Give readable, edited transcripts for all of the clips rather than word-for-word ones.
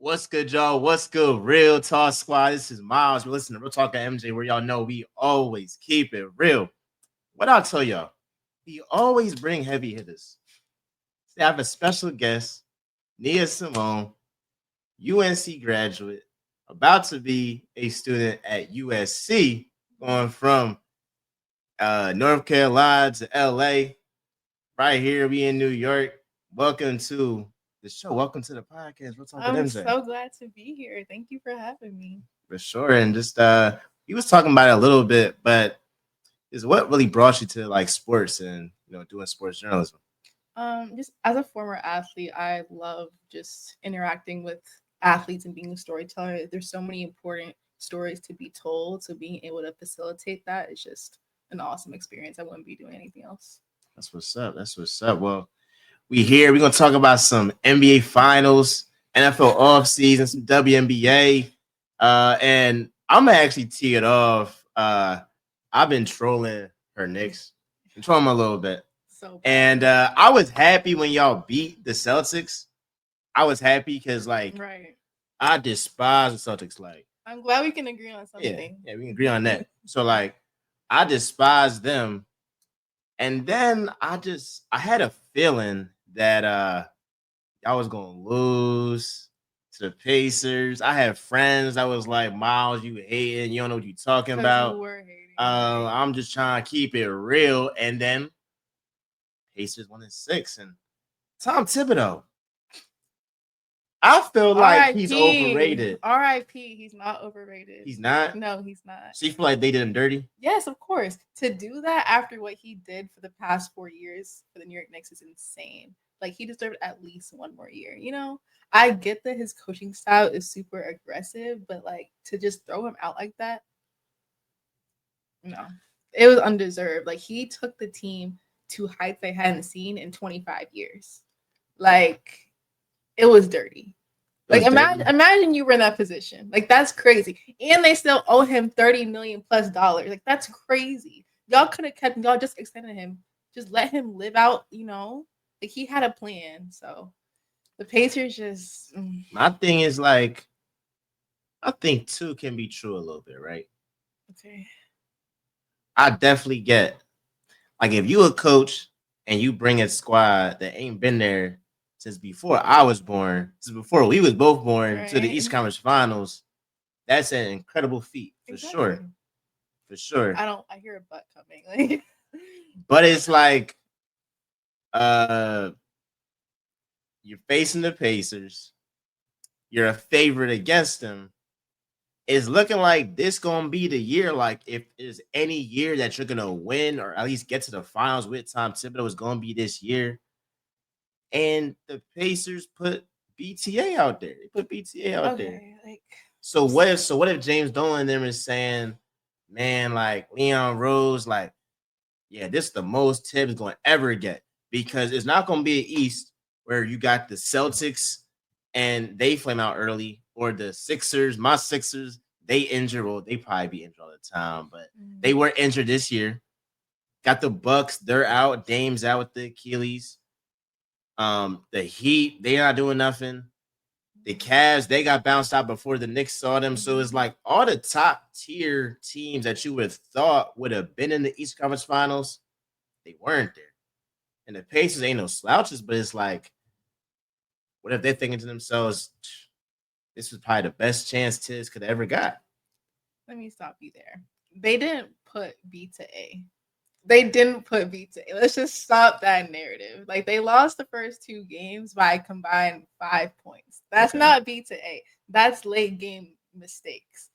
What's good, y'all? What's good, Real Talk Squad? This is Miles. We're listening to Real Talk at MJ, where y'all know we always keep it real. What I'll tell y'all, we always bring heavy hitters. I have a special guest, Nia Simone, UNC graduate, about to be a student at USC, going from North Carolina to LA. Right here, we in New York. Welcome to the show. Welcome to the podcast. We'll talk with I'm MJ. so glad to be here. Thank you for having me. For sure. And just he was talking about it a little bit, but is what really brought you to like sports and doing sports journalism? Just as a former athlete, I love just interacting with athletes and being a storyteller. There's so many important stories to be told. So being able to facilitate that is just an awesome experience. I wouldn't be doing anything else. That's what's up. That's what's up. Well, we're gonna talk about some NBA finals, NFL offseason, some WNBA. And I'm gonna actually tee it off. I've been trolling her Knicks. I'm trolling them a little bit. So And I was happy when y'all beat the Celtics. I was happy because right. I despise the Celtics. Like, I'm glad we can agree on something. Yeah, we can agree on that. So like I despise them. And then I had a feeling that y'all was gonna lose to the Pacers. I had friends that was like, Miles, you hating, you don't know what you're talking about. You were hating. I'm just trying to keep it real. And then Pacers won in 6. And Tom Thibodeau, I feel like he's overrated. R.I.P. He's not overrated. He's not? No, he's not. So you feel like they did him dirty? Yes, of course. To do that after what he did for the past 4 years for the New York Knicks is insane. Like, he deserved at least one more year. I get that his coaching style is super aggressive, but like to just throw him out like that, no, it was undeserved. Like, he took the team to heights they hadn't seen in 25 years. Like, it was dirty. Like, imagine you were in that position. Like, that's crazy. And they still owe him $30 million plus. Like, that's crazy. Y'all could have kept, y'all just extended him. Just let him live out, Like, he had a plan. So the Pacers just. My thing is like, I think two can be true a little bit, right? Okay. I definitely get, like, if you a coach and you bring a squad that ain't been there since before I was born, since before we was both born to the East Conference Finals, that's an incredible feat for sure. For sure. I hear a butt coming. But it's like, you're facing the Pacers. You're a favorite against them. It's looking like this gonna be the year. Like, if there's any year that you're gonna win or at least get to the finals with Tom Thibodeau, is gonna be this year. And the Pacers put BTA out there. They put BTA out there. So what if James Dolan and them is saying, man, like Leon Rose, like, yeah, this is the most Tibs gonna ever get, because it's not gonna be an East where you got the Celtics and they flame out early, or the Sixers, my Sixers, they injured. Well, they probably be injured all the time, but they were injured this year. Got the Bucks, they're out. Dame's out with the Achilles. The Heat, they not doing nothing. The Cavs, they got bounced out before the Knicks saw them. So it's like all the top tier teams that you would have thought would have been in the East Conference Finals, they weren't there. And the Pacers ain't no slouches, but it's like, what if they're thinking to themselves, this was probably the best chance Tiz could have ever got? Let me stop you there. They didn't put B to A. Let's just stop that narrative. Like, they lost the first 2 games by combined 5 points. That's not B to A. That's late game mistakes.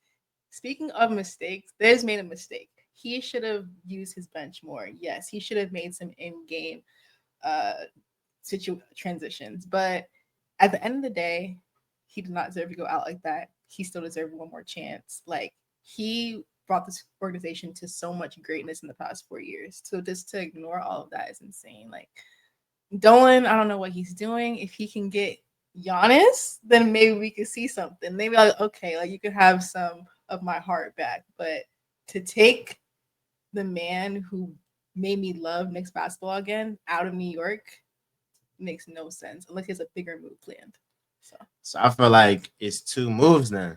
Speaking of mistakes, Thiz made a mistake. He should have used his bench more. Yes, he should have made some in-game transitions. But at the end of the day, he did not deserve to go out like that. He still deserved one more chance. Like, he brought this organization to so much greatness in the past 4 years. So just to ignore all of that is insane. Like, Dolan, I don't know what he's doing. If he can get Giannis, then maybe we could see something. Maybe okay, like, you could have some of my heart back. But to take the man who made me love Knicks basketball again out of New York makes no sense unless he has a bigger move planned. So I feel like it's two moves now.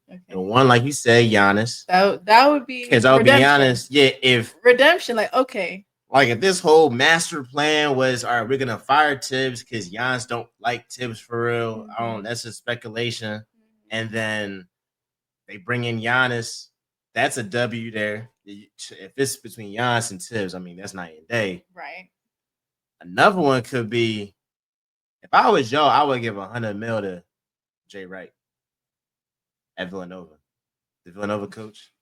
Okay. The one, like you said, Giannis. That would be because I'll be honest, yeah, if redemption, like okay. Like if this whole master plan was, all right, we're gonna fire Tibbs because Giannis don't like Tibbs for real. Mm-hmm. I don't. That's just speculation. And then they bring in Giannis. That's a W there. If it's between Giannis and Tibbs, I mean that's night and day. Right. Another one could be, if I was y'all, I would give $100 million to Jay Wright at Villanova, the Villanova coach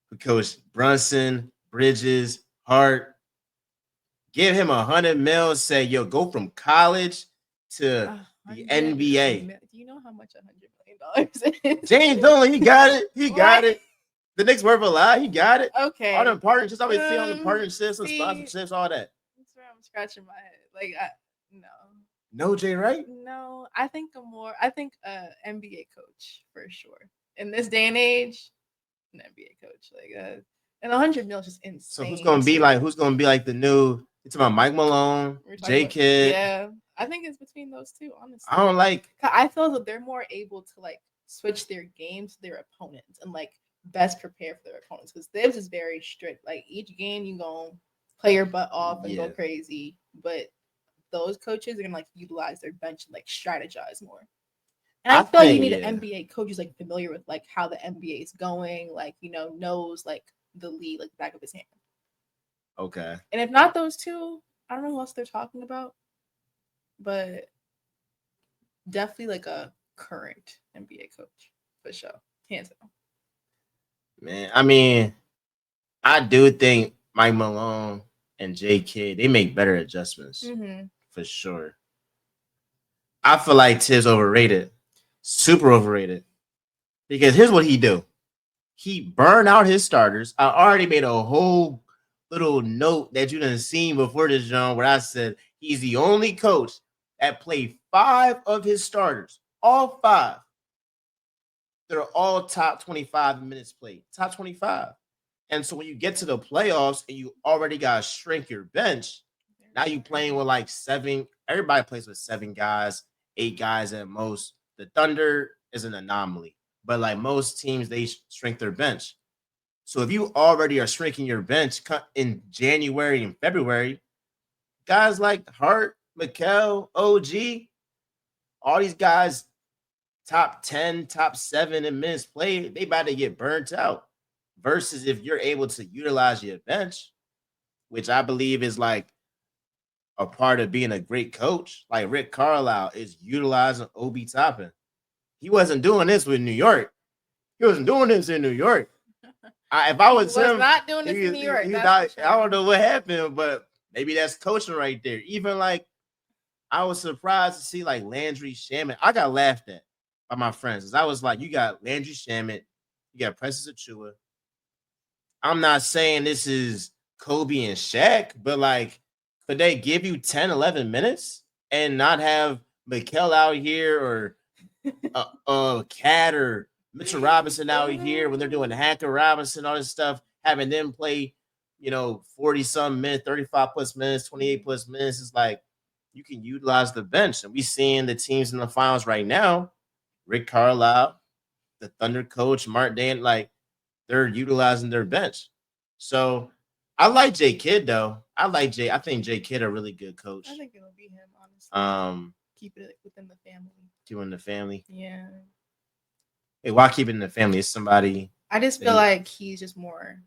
who coached Brunson, Bridges, Hart. Give him $100 million. Say, yo, go from college to the NBA. Do you know how much $100 million is? James Dolan, he got it. He got it. The Knicks worth a lot. He got it. Okay. All them partnerships, I always see on the partnerships and sponsorships, all that. That's where I'm scratching my head. Like, no. No, Jay Wright? No, I think NBA coach for sure. In this day and age, an NBA coach. Like, and $100 million is just insane. So who's gonna be like the new? It's about Mike Malone, J Kidd. Yeah, I think it's between those two. Honestly, I don't like. I feel that they're more able to like switch their games to their opponents and like best prepare for their opponents because Tibs is very strict. Like each game, you gonna play your butt off and go crazy, but those coaches are gonna like utilize their bench and like strategize more. And I feel like you need an NBA coach who's like familiar with like how the NBA is going, like knows like the league like the back of his hand. Okay. And if not those two, I don't know who else they're talking about, but definitely like a current NBA coach for sure, hands down. Man, I mean, I do think Mike Malone and J Kidd, they make better adjustments for sure. I feel like Tibbs overrated, super overrated, because here's what he do. He burned out his starters. I already made a whole little note that you done seen before this, John, where I said he's the only coach that played 5 of his starters, all 5. They're all top 25 minutes played, top 25. And so when you get to the playoffs and you already got to shrink your bench, now you playing with like 7. Everybody plays with 7 guys, 8 guys at most. The Thunder is an anomaly, but like most teams, they shrink their bench. So if you already are shrinking your bench in January and February, guys like Hart, Mikal, OG, all these guys, top 10, top 7 in minutes played, they about to get burnt out. Versus if you're able to utilize your bench, which I believe is like a part of being a great coach, like Rick Carlisle is utilizing Obi Toppin. He wasn't doing this with New York. He wasn't doing this in New York. If I was him, not doing this in New York. I don't know what happened, but maybe that's coaching right there. Even like, I was surprised to see like Landry Shamet. I got laughed at by my friends. I was like, you got Landry Shamet, you got Precious Achua. I'm not saying this is Kobe and Shaq, but like, could they give you 10, 11 minutes and not have Mikal out here or Cat or Mitchell Robinson out here when they're doing Hacker Robinson, all this stuff, having them play, 40-some minutes, 35 plus minutes, 28 plus minutes. It's like you can utilize the bench. And we seeing the teams in the finals right now, Rick Carlisle, the Thunder coach, Mark Dan, like they're utilizing their bench. So I like J Kidd though. I think J Kidd a really good coach. I think it'll be him, honestly. Keep it within the family. Keep it in the family. Yeah. Hey, why keep it in the family? Is somebody? I just feel like he's just more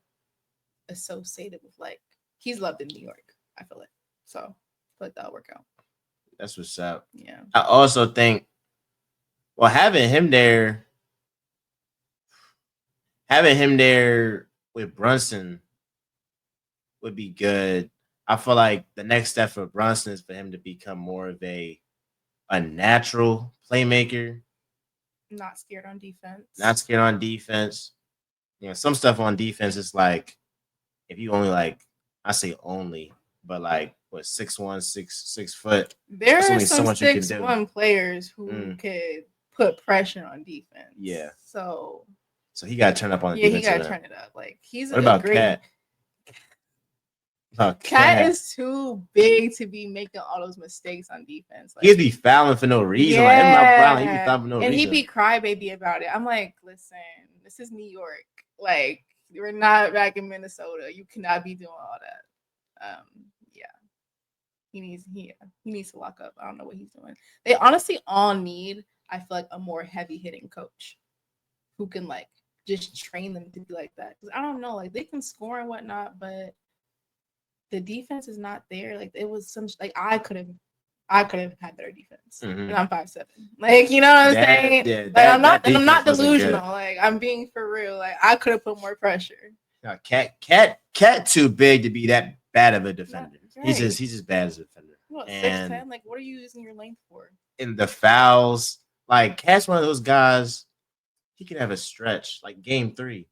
associated with like he's loved in New York. I feel like so. I feel like that'll work out. That's what's up. Yeah. I also think, well, having him there with Brunson would be good. I feel like the next step for Brunson is for him to become more of a natural playmaker. Not scared on defense. Some stuff on defense is like, if you only I say only, but like what 6'1", 6 foot. There are some 6'1" players who could put pressure on defense. Yeah. So he got to turn up on defense. Yeah, he got to turn it up. Like he's what about Cat? Cat is too big to be making all those mistakes on defense. He'd be fouling for no reason. Like, he'd be fouling for no reason. And he'd be crybaby about it. I'm like, listen, this is New York. Like, we're not back in Minnesota. You cannot be doing all that. Yeah. He needs to lock up. I don't know what he's doing. They honestly all need, I feel like, a more heavy hitting coach who can like just train them to be like that. Because I don't know, like they can score and whatnot, but the defense is not there. Like it was some like I could have had better defense, and I'm 5'7". Like you know what I'm saying? Yeah, like I'm not delusional. Like I'm being for real. Like I could have put more pressure. No, Cat too big to be that bad of a defender. Right. He's just bad as a defender. What, 6'10"? Like what are you using your length for? In the fouls, like Cat's one of those guys. He can have a stretch like game 3,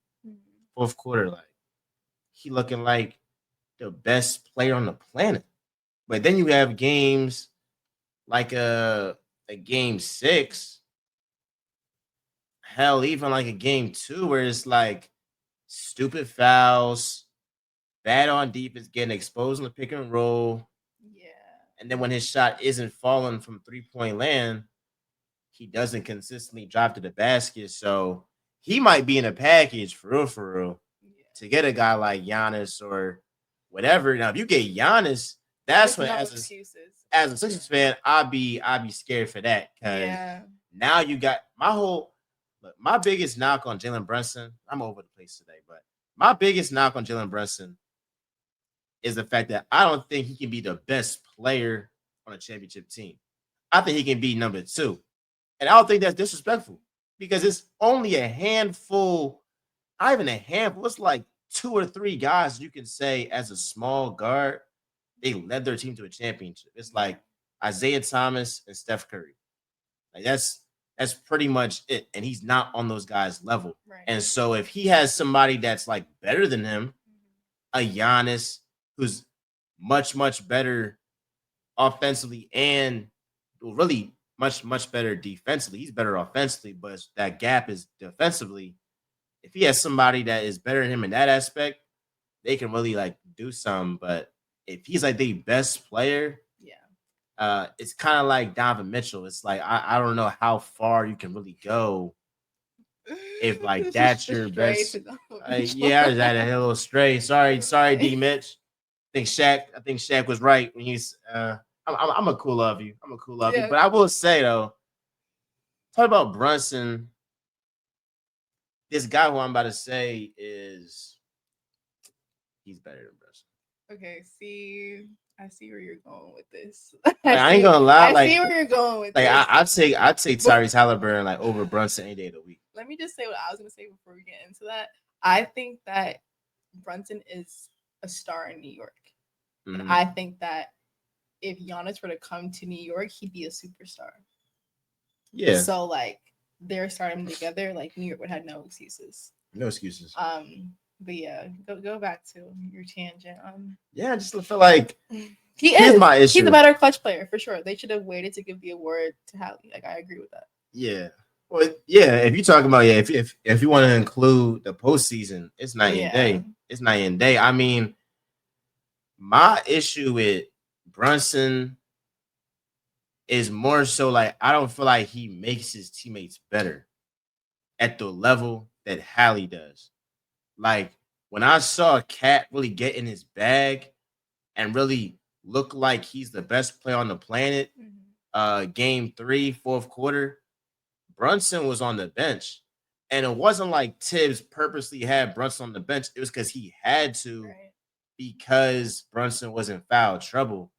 fourth quarter. Like he looking like the best player on the planet. But then you have games like a game 6, hell, even like a game 2 where it's like stupid fouls, bad on defense, getting exposed in the pick and roll. Yeah. And then when his shot isn't falling from 3-point land, he doesn't consistently drop to the basket. So he might be in a package for real. Yeah. To get a guy like Giannis or whatever. Now, if you get Giannis, that's when as a Sixers fan, I'd be scared for that. Because now you got my biggest knock on Jalen Brunson. I'm over the place today, but my biggest knock on Jalen Brunson is the fact that I don't think he can be the best player on a championship team. I think he can be number 2. And I don't think that's disrespectful because it's only a handful, not even a handful. It's like 2 or 3 guys you can say as a small guard, they led their team to a championship. It's like Isaiah Thomas and Steph Curry. Like that's pretty much it. And he's not on those guys' level. Right. And so if he has somebody that's like better than him, a Giannis who's much, much better offensively and really much better defensively. He's better offensively, but that gap is defensively. If he has somebody that is better than him in that aspect, they can really like do something. But if he's like the best player, it's kind of like Donovan Mitchell. It's like I don't know how far you can really go if like that's your best. I just had a little stray. Sorry, D Mitch. I think Shaq was right when he's I'm a cool love you. But I will say though, talk about Brunson. This guy who I'm about to say he's better than Brunson. Okay, I see where you're going with this. I ain't gonna lie. I see where you're going with this. I'd say Tyrese Haliburton like over Brunson any day of the week. Let me just say what I was gonna say before we get into that. I think that Brunson is a star in New York. Mm-hmm. And I think that if Giannis were to come to New York, he'd be a superstar. Yeah. So like they're starting together, like New York would have no excuses. No excuses. But yeah, go back to your tangent. I just feel like here's my issue. He's a better clutch player for sure. They should have waited to give the award to Hallie. Like I agree with that. Yeah. Well, yeah. If you're talking about if you want to include the postseason, it's night and day. It's night and day. I mean, my issue with Brunson is more so like I don't feel like he makes his teammates better at the level that Hallie does. Like when I saw Cat really get in his bag and really look like he's the best player on the planet, game 3, fourth quarter, Brunson was on the bench. And it wasn't like Tibs purposely had Brunson on the bench. It was because he had to because Brunson was in foul trouble.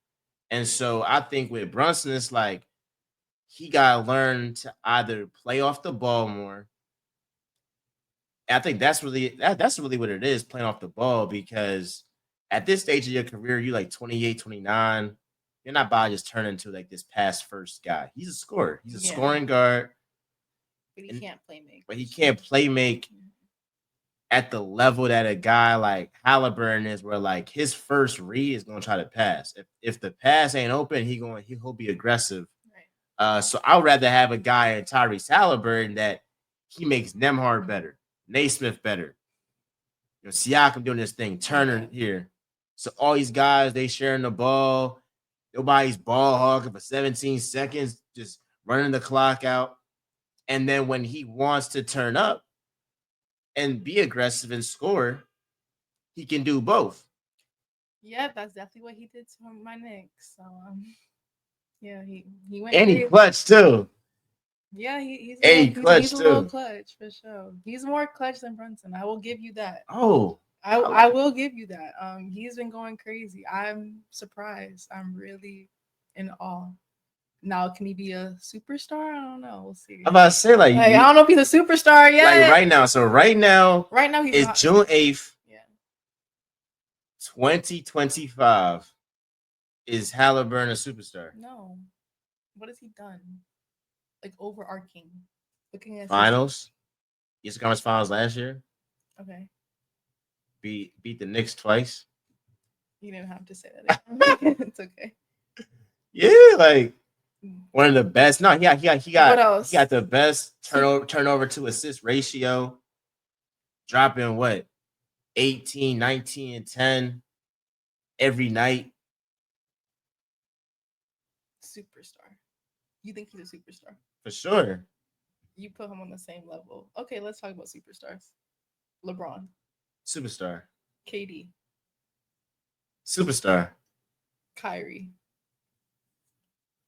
And so I think with Brunson, it's like he got to learn to either play off the ball more. I think that's really what it is, playing off the ball, because at this stage of your career, you're like 28, 29. You're not about to just turn into like this pass first guy. He's a scorer. He's a scoring guard. But he can't play make. But he can't play make at the level that a guy like Haliburton is, where like his first read is going to try to pass. If the pass ain't open, he'll be aggressive. Right. So I'd rather have a guy in Tyrese Haliburton that he makes Nembhard better, Naismith better. Siakam doing this thing, Turner here. So all these guys, they sharing the ball. Nobody's ball hogging for 17 seconds, just running the clock out. And then when he wants to turn up and be aggressive and score, he can do both. Yeah, that's definitely what he did to my Knicks. So yeah, he went And he crazy. clutch too. Yeah, he's a And little he clutch he's a little too. clutch for sure. He's more clutch than Brunson. I will give you that. Oh, I will give you that. He's been going crazy. I'm surprised. I'm really in awe. Now, can he be a superstar? I don't know. We'll see. I'm about to say Like, I don't know if he's a superstar yet. like right now. So right now he's it's not. June 8th, Yeah. 2025. Is Haliburton a superstar? No. What has he done? Like overarching. Looking at Finals. Eastern Conference Finals last year. Okay. Beat the Knicks twice. You didn't have to say that. It's okay. Yeah, like one of the best. No, he got What else? He got the best turnover to assist ratio. Dropping what? 18, 19, and 10 every night. Superstar. You think he's a superstar? For sure. You put him on the same level. Okay, let's talk about superstars. LeBron. Superstar. KD. Superstar. Kyrie.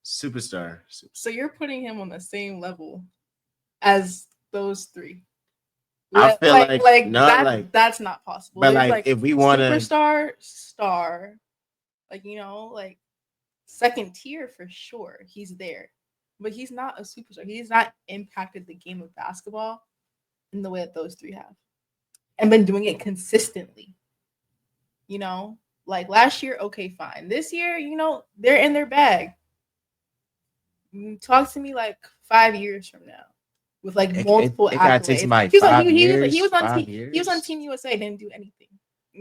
Superstar. So you're putting him on the same level as those three. I feel like not like that's not possible. But There's like if we want to superstar, star, like like second tier for sure. He's there, but he's not a superstar. He's not impacted the game of basketball in the way that those three have, and been doing it consistently. Like last year, okay, fine. This year, they're in their bag. Talk to me like 5 years from now, with like multiple it gotta take accolades. somebody He was on 5 years. he was on 5 he was on years. Team USA, didn't do anything.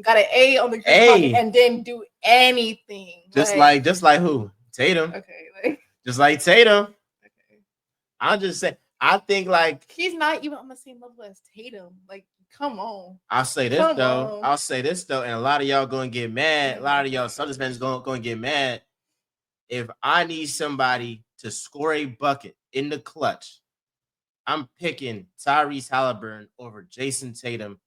Got an A on the group A. and didn't do anything. Just like who? Tatum. Okay, Just like Tatum. Okay. I'm just saying. I think like he's not even on the same level as Tatum. Like, come on. I'll say this though. And a lot of y'all gonna get mad. A lot of y'all Celtics fans gonna get mad. If I need somebody to score a bucket in the clutch, I'm picking Tyrese Haliburton over Jason Tatum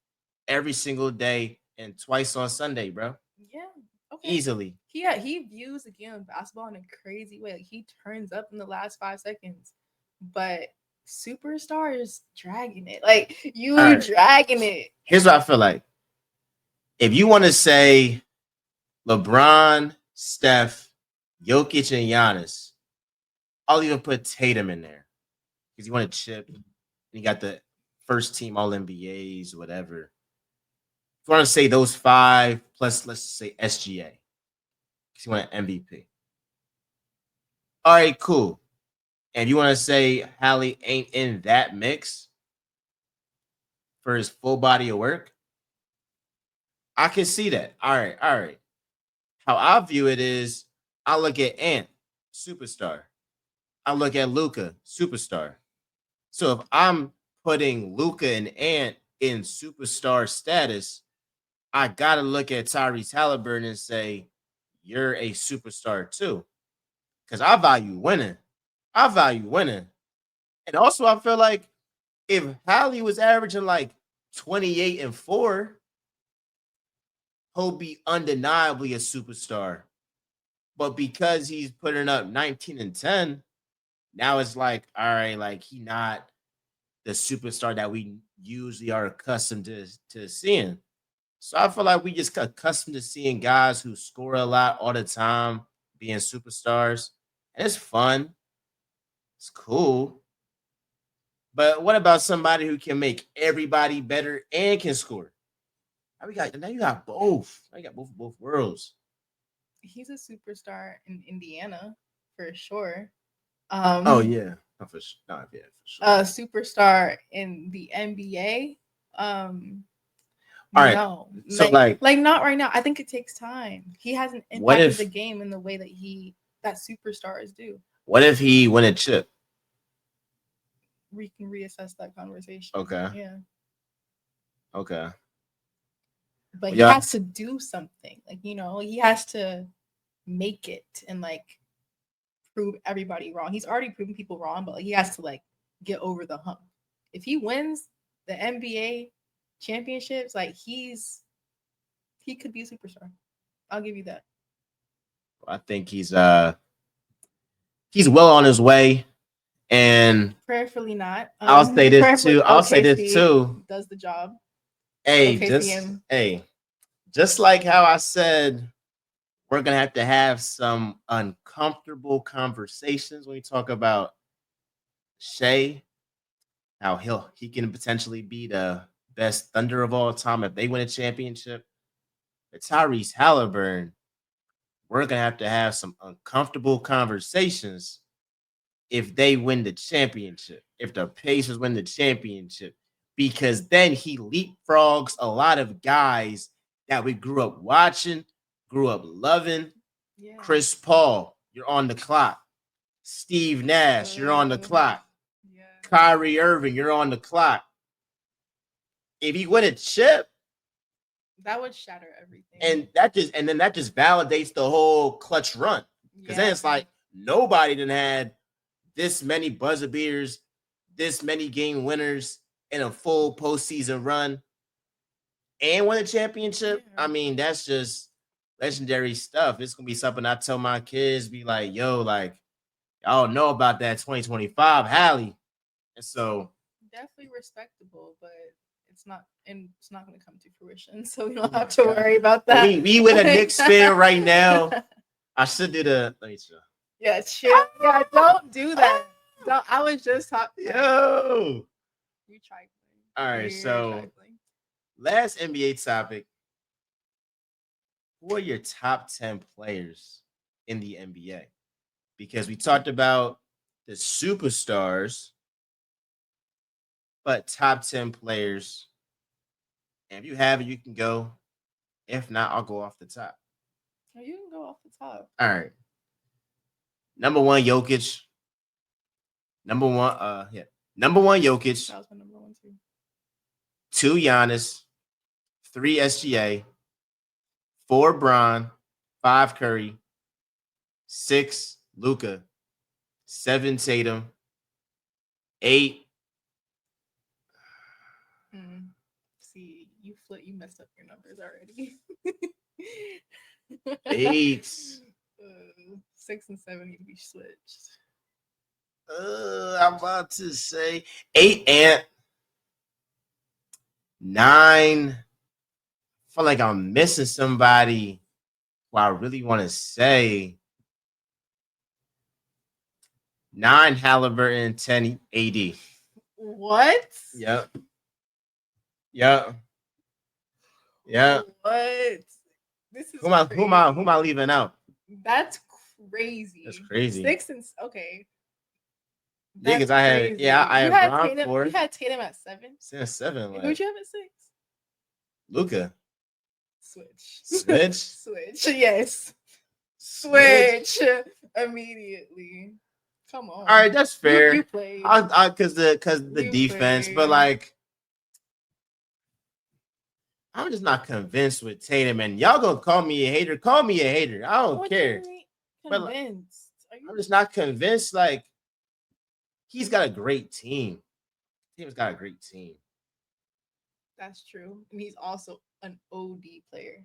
every single day and twice on Sunday, bro. Yeah. Okay. Easily. He views the game of basketball in a crazy way. Like, he turns up in the last 5 seconds. But superstar is dragging it. Like, dragging it. Here's what I feel like. If you want to say LeBron, Steph, Jokic, and Giannis, I'll even put Tatum in there because you want to chip. And you got the first team All NBAs, whatever. If you want to say those 5 plus, let's say SGA, because you want an MVP. All right, cool. And you want to say Hallie ain't in that mix for his full body of work? I can see that. All right. How I view it is I look at Ant, superstar. I look at Luka, superstar. So if I'm putting Luka and Ant in superstar status, I gotta look at Tyrese Haliburton and say, you're a superstar too. Because I value winning. And also I feel like if Hallie was averaging like 28 and 4, he'll be undeniably a superstar. But because he's putting up 19 and 10, now it's like, all right, like he not the superstar that we usually are accustomed to seeing. So I feel like we just accustomed to seeing guys who score a lot all the time being superstars. And it's fun. It's cool. But what about somebody who can make everybody better and can score? Now you got both. Now you got both worlds. He's a superstar in Indiana for sure. Oh yeah. For sure. A superstar in the NBA. All right. No. So like not right now. I think it takes time. He hasn't impacted the game in the way that superstars do. What if he win a chip? We can reassess that conversation. Okay. Yeah. Okay. but he Yeah. has to do something. Like, he has to make it and like prove everybody wrong. He's already proven people wrong, but like, he has to like get over the hump. If he wins the NBA championships, like he could be a superstar. I'll give you that. I think he's well on his way. And prayerfully not. I'll say this too. I'll say this OKC too. does the job. Hey, OKC just like how I said, we're gonna have to have some uncomfortable conversations when we talk about Shea, how he can potentially be the best Thunder of all time if they win a championship. But Tyrese Haliburton, we're gonna have to have some uncomfortable conversations if they win the championship, if the Pacers win the championship, because then he leapfrogs a lot of guys that we grew up watching, grew up loving. Yeah. Chris Paul, you're on the clock. Steve Nash, you're on the clock. Yeah. Kyrie Irving, you're on the clock. If he win a chip, that would shatter everything. And that just validates the whole clutch run. Because then it's like nobody done had this many buzzer beaters, this many game winners in a full postseason run and win a championship. Yeah. I mean, that's just legendary stuff. It's gonna be something I tell my kids, be like, yo, like, y'all know about that 2025 Hallie. And so definitely respectable, but it's not going to come to fruition, so we don't have to worry about that. We with a Knicks fan right now. I should do the. Let me show. Yeah, chill. Yeah, don't do that. Don't. I was just talking. Yo, you trifling. All right, so last NBA topic. Who are your top 10 players in the NBA? Because we talked about the superstars, but top 10 players. And if you have it, you can go. If not, I'll go off the top. Oh, you can go off the top. All right. Number one, Jokic. Number one, Jokic. That was my number one too. 2, Giannis. 3, SGA. 4, Bron. 5, Curry. 6, Luka. 7, Tatum. 8. See, you messed up your numbers already. 8. 6 and 7 need to be switched. I'm about to say 8 and 9. I feel like I'm missing somebody who I really want to say. 9, Haliburton, 10, AD. What? Yep. What? This is who am I leaving out? That's crazy. That's crazy. 6 and okay. Yeah, because I had Bron Tatum, 4. You had Tatum at 7. 7. Like, who'd you have at 6? Luka. Switch. Yes. Switch immediately. Come on. All right, that's fair. You played. Because the defense, but like, I'm just not convinced with Tatum. And y'all gonna call me a hater? Call me a hater. I don't care. But like, I'm just not convinced. Like, he's got a great team. Tatum's got a great team. That's true, and he's also an OD player.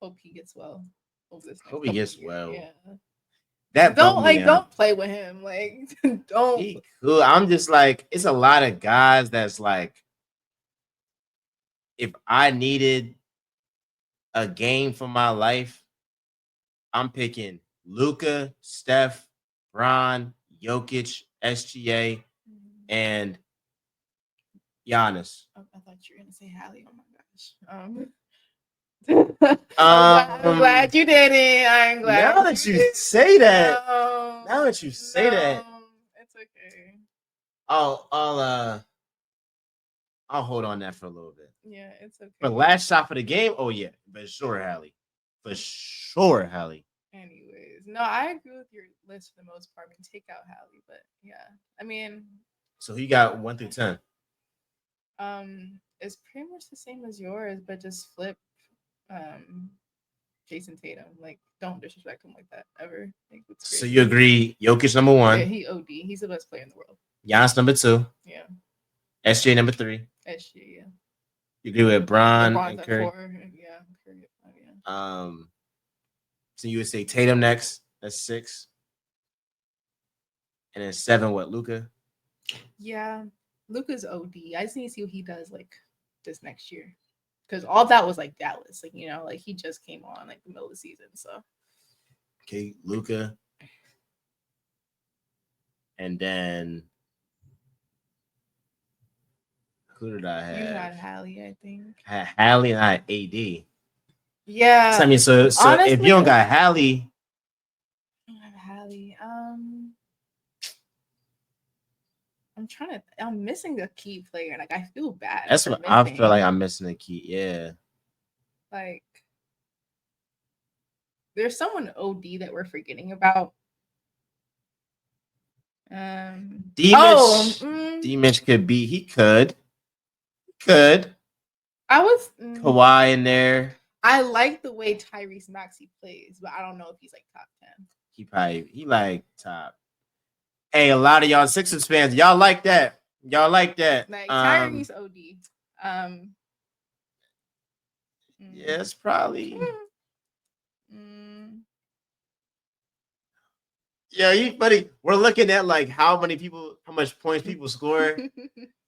Hope he gets well over this. Hope he gets well. Yeah. That don't play with him. Like, don't. Cool. I'm just like, it's a lot of guys that's like, if I needed a game for my life, I'm picking Luka, Steph, Bron, Jokic, SGA, and Giannis. I thought you were gonna say Hallie. Oh my gosh. I'm glad you did it. I'm glad. Now that you say that, it's okay. I'll hold on that for a little bit. Yeah, it's okay. But last shot for the game, oh yeah, for sure, Hallie. For sure, Hallie. Anyways, no, I agree with your list for the most part. I mean, take out Hallie, but yeah, I mean. So he got 1 through 10. It's pretty much the same as yours, but just flip Jason Tatum. Like, don't disrespect him like that ever. Like, it's So crazy. you agree? Jokic number Yeah, one, he OD. He's the best player in the world. Giannis number two, Yeah, SJ number three. SG. Yeah, You agree with Bron LeBron's and at Curry? 4. Yeah, Curry at 5. Yeah. So you would say Tatum next. That's 6, and then 7. What Luca? Yeah, Luca's OD. I just need to see what he does like this next year, because all that was like Dallas. Like, like he just came on like the middle of the season. So Okay, Luca, and then who did I you have? had Hallie, I think. I had Hallie and I had AD. Yeah. So, I mean, so honestly, if you don't got Hallie, I have Hallie. I'm missing a key player. Like, I feel bad. that's for what I missing. feel like I'm missing a key. Yeah. Like, there's someone OD that we're forgetting about. D-Mitch could be. He could. I was Kawhi in there. I like the way Tyrese Maxey plays, but I don't know if he's like top 10. He like top. Hey, a lot of y'all Sixers fans, y'all like that. Like Tyrese OD. Yeah, it's probably. Yeah, you buddy. We're looking at like how much points people score,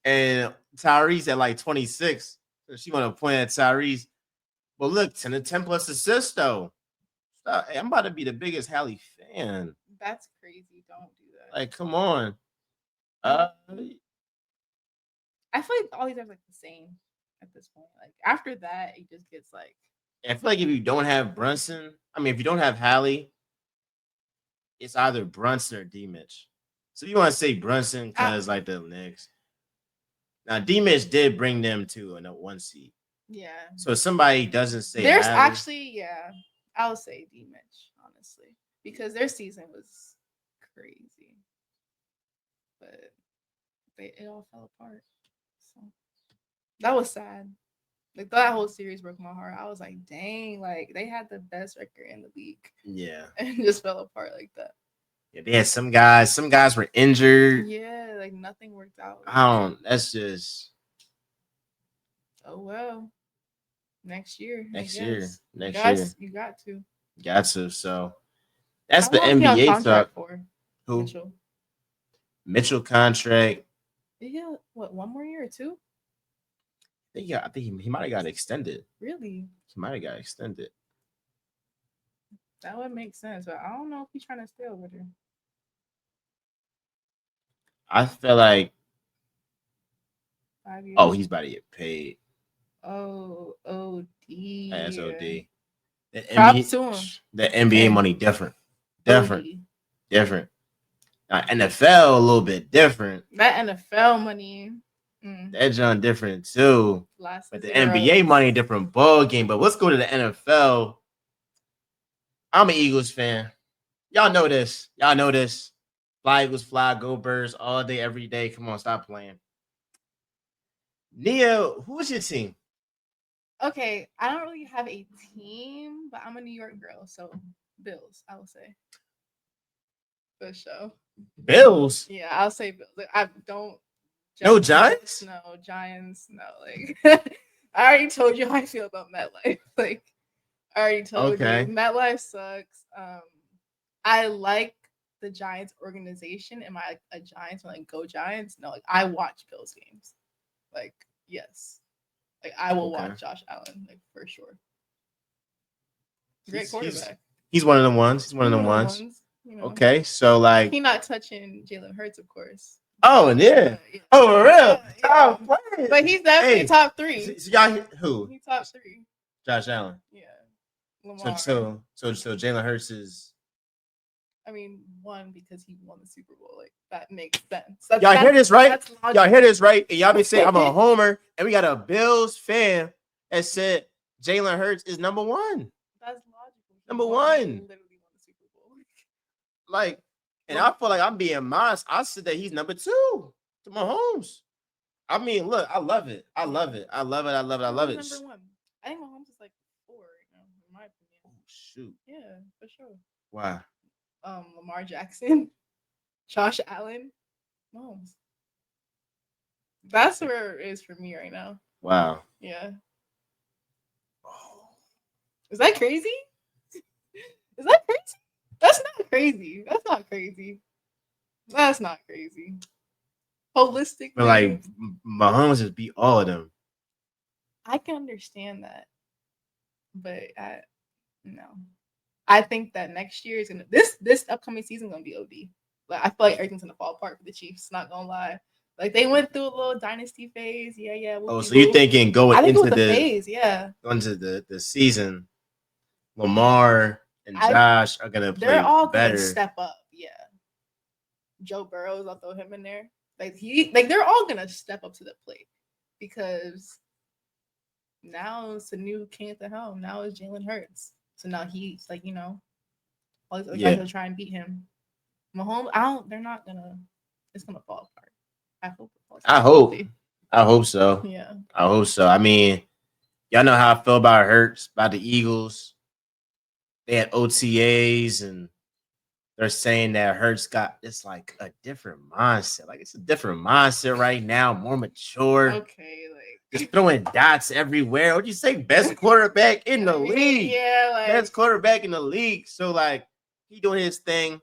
and Tyrese at like 26. So she want to point at Tyrese. But look, 10 to 10 plus assists though. Hey, I'm about to be the biggest Hallie fan. That's crazy. Don't do that. Like, come on. I feel like all these are like the same at this point. Like after that, it just gets like. I feel like if you don't have Brunson, if you don't have Hallie, it's either Brunson or D-Mitch. So you want to say Brunson because like the Knicks. Now D-Mitch did bring them to a 1 seed. Yeah. So if somebody doesn't say there's Hallie, actually I'll say D-Mitch honestly because their season was crazy, but it all fell apart. So that was sad. Like that whole series broke my heart. I was like, dang, like they had the best record in the league. Yeah. And it just fell apart like that. Yeah, they had some guys were injured. Yeah, like nothing worked out. That's just. Oh well. Next year. Next year. You got to. Got to. So that's How the long NBA contract talk. For Who? Mitchell contract. Yeah, what, 1 more year or 2? I think he might have got extended. Really? He might have got extended. That would make sense, but I don't know if he's trying to stay over there. I feel like 5 years. Oh, he's about to get paid. Oh, OD. That's OD. Props to him. The NBA money different. Different. Now, NFL a little bit different. That NFL money. That John different too. But the NBA money different ball game. But let's go to the NFL. I'm an Eagles fan. Y'all know this. Fly Eagles, fly, go Birds all day, every day. Come on, stop playing. Nia, who's your team? Okay, I don't really have a team, but I'm a New York girl, so Bills, I will say. For sure. Bills? Yeah, I'll say Bills. Like, I don't. No Giants? No, Giants, no. Like, I already told you how I feel about MetLife. Like, I already told you. MetLife sucks. I like the Giants organization. Am I a Giants fan? Like, go Giants? No, like, I watch Bills games. Like, yes. Like, I will watch Josh Allen, like, for sure. Great quarterback. He's one of them ones. He's one of them ones. Okay, so, like... He's not touching Jalen Hurts, of course. Oh, and yeah. Oh, for real? Yeah. But he's definitely top 3. So y'all who? He's top 3. Josh Allen. Yeah. Lamar. So Jalen Hurts is... I mean, 1 because he won the Super Bowl. Like, that makes sense. Y'all hear this, right? Y'all hear this, right? And y'all be saying I'm a homer, and we got a Bills fan that said Jalen Hurts is number 1. That's logical. Number 1. Literally won the Super Bowl. Like, and I feel like I'm being modest. I said that he's number 2 to Mahomes. I mean, look, I love it. I love it. I love it. I love it. I love it. Number one. I think Mahomes is like 4 right now, in my opinion. Oh, shoot. Yeah, for sure. Why? Lamar Jackson, Josh Allen, Mahomes. That's where it is for me right now. Wow. Yeah. Is that crazy? Is that crazy? That's not crazy. That's not crazy. That's not crazy. Holistically, But like Mahomes just beat all of them. I can understand that, but no. I think that next year is gonna this upcoming season gonna be OD. Like I feel like everything's gonna fall apart for the Chiefs. Not gonna lie. Like they went through a little dynasty phase. Yeah. Oh, so you're thinking going I think into it was the phase, yeah. Going into the season, Lamar and Josh are gonna play They're all better. gonna step up, yeah. Joe Burrows, I'll throw him in there. They're all gonna step up to the plate because now it's a new king at the helm. Now it's Jalen Hurts. So now he's like, all these other guys will try and beat him. Mahomes, they're not gonna. It's gonna fall apart. I hope it falls apart. I hope so. Yeah. I hope so. I mean, y'all know how I feel about Hurts, about the Eagles. They had OTAs and they're saying that Hurts got it's like a different mindset. Like it's a different mindset right now, more mature. Okay, like just throwing dots everywhere. What'd you say? Best quarterback in the league. Yeah, like best quarterback in the league. So like he doing his thing.